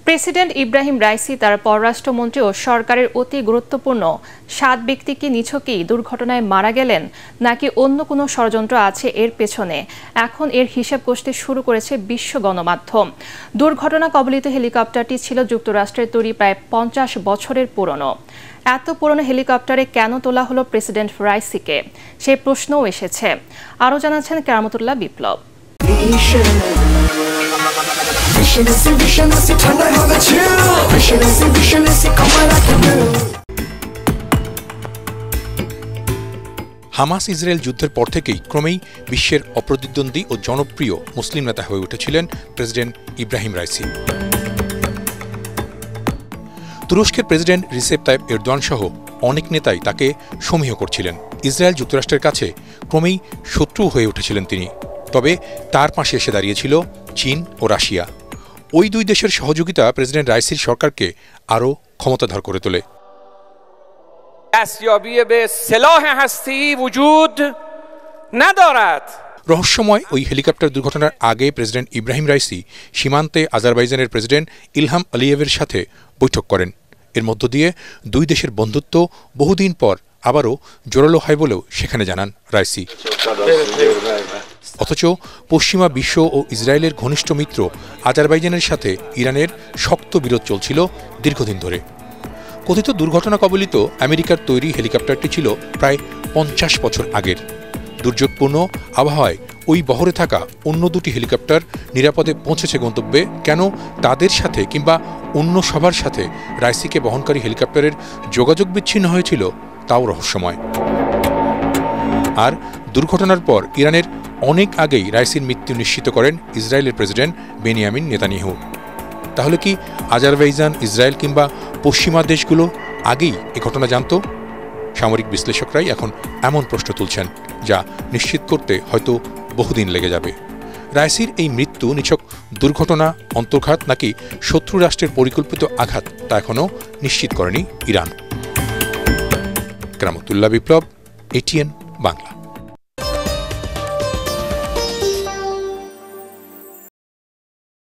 President Ebrahim Raisi তার পররাষ্ট্রমন্ত্রী ও সরকারের অতি গুরুত্বপূর্ণ ৭ ব্যক্তি কি নিছকই দুর্ঘটনায় মারা গেলেন নাকি অন্য কোনো ষড়যন্ত্র আছে এর পেছনে? এখন এর হিসাব কষতে শুরু করেছে বিশ্ব গণমাধ্যম। দুর্ঘটনা কবলিত হেলিকপ্টারটি ছিল যুক্তরাষ্ট্রের তৈরি প্রায় ৫০ বছরের পুরনো। এত পুরনো হেলিকপ্টারে কেন তোলা হলো প্রেসিডেন্ট রাইসিকে, সেই প্রশ্নও এসেছে। আরও জানাচ্ছেন কেরামতুল্লাহ বিপ্লব। হামাস ইসরায়েল যুদ্ধের পর থেকেই ক্রমেই বিশ্বের অপ্রতিদ্বন্দ্বী ও জনপ্রিয় মুসলিম নেতা হয়ে উঠেছিলেন প্রেসিডেন্ট ইব্রাহিম রাইসি। তুরস্কের প্রেসিডেন্ট রিসেপ তাইপ এরদোয়ান সহ অনেক নেতাই তাকে সমীহ করছিলেন। ইসরায়েল যুক্তরাষ্ট্রের কাছে ক্রমেই শত্রু হয়ে উঠেছিলেন তিনি। তবে তার পাশে এসে দাঁড়িয়েছিল চীন ও রাশিয়া। ওই দুই দেশের সহযোগিতা প্রেসিডেন্ট রাইসির সরকারকে আরও ক্ষমতাধর করে তোলে। রহস্যময় ওই হেলিকপ্টার দুর্ঘটনার আগে প্রেসিডেন্ট ইব্রাহিম রাইসি সীমান্তে আজারবাইজানের প্রেসিডেন্ট ইলহাম আলিয়েভের সাথে বৈঠক করেন। এর মধ্য দিয়ে দুই দেশের বন্ধুত্ব বহুদিন পর আবারও জোরালো হয় বলেও সেখানে জানান রাইসি। অথচ পশ্চিমা বিশ্ব ও ইসরায়েলের ঘনিষ্ঠ মিত্র আজারবাইজানের সাথে ইরানের শক্ত বিরোধ চলছিল দীর্ঘদিন ধরে। কথিত দুর্ঘটনা কবলিত আমেরিকার তৈরি হেলিকপ্টারটি ছিল প্রায় ৫০ বছর আগের। দুর্যোগপূর্ণ আবহাওয়ায় ওই বহরে থাকা অন্য দুটি হেলিকপ্টার নিরাপদে পৌঁছেছে গন্তব্যে। কেন তাদের সাথে কিংবা অন্য সবার সাথে রাইসিকে বহনকারী হেলিকপ্টারের যোগাযোগ বিচ্ছিন্ন হয়েছিল তাও রহস্যময়। আর দুর্ঘটনার পর ইরানের অনেক আগেই রাইসির মৃত্যু নিশ্চিত করেন ইসরায়েলের প্রেসিডেন্ট বেনিয়ামিন নেতানিয়াহু। তাহলে কি আজারবাইজান, ইসরায়েল কিংবা পশ্চিমা দেশগুলো আগেই এ ঘটনা জানত? সামরিক বিশ্লেষকরাই এখন এমন প্রশ্ন তুলছেন, যা নিশ্চিত করতে হয়তো বহুদিন লেগে যাবে। রাইসির এই মৃত্যু নিছক দুর্ঘটনা, অন্তর্ঘাত নাকি শত্রু রাষ্ট্রের পরিকল্পিত আঘাত তা এখনও নিশ্চিত করেনি ইরান। কেরামতুল্লাহ বিপ্লব, এটিএন বাংলা।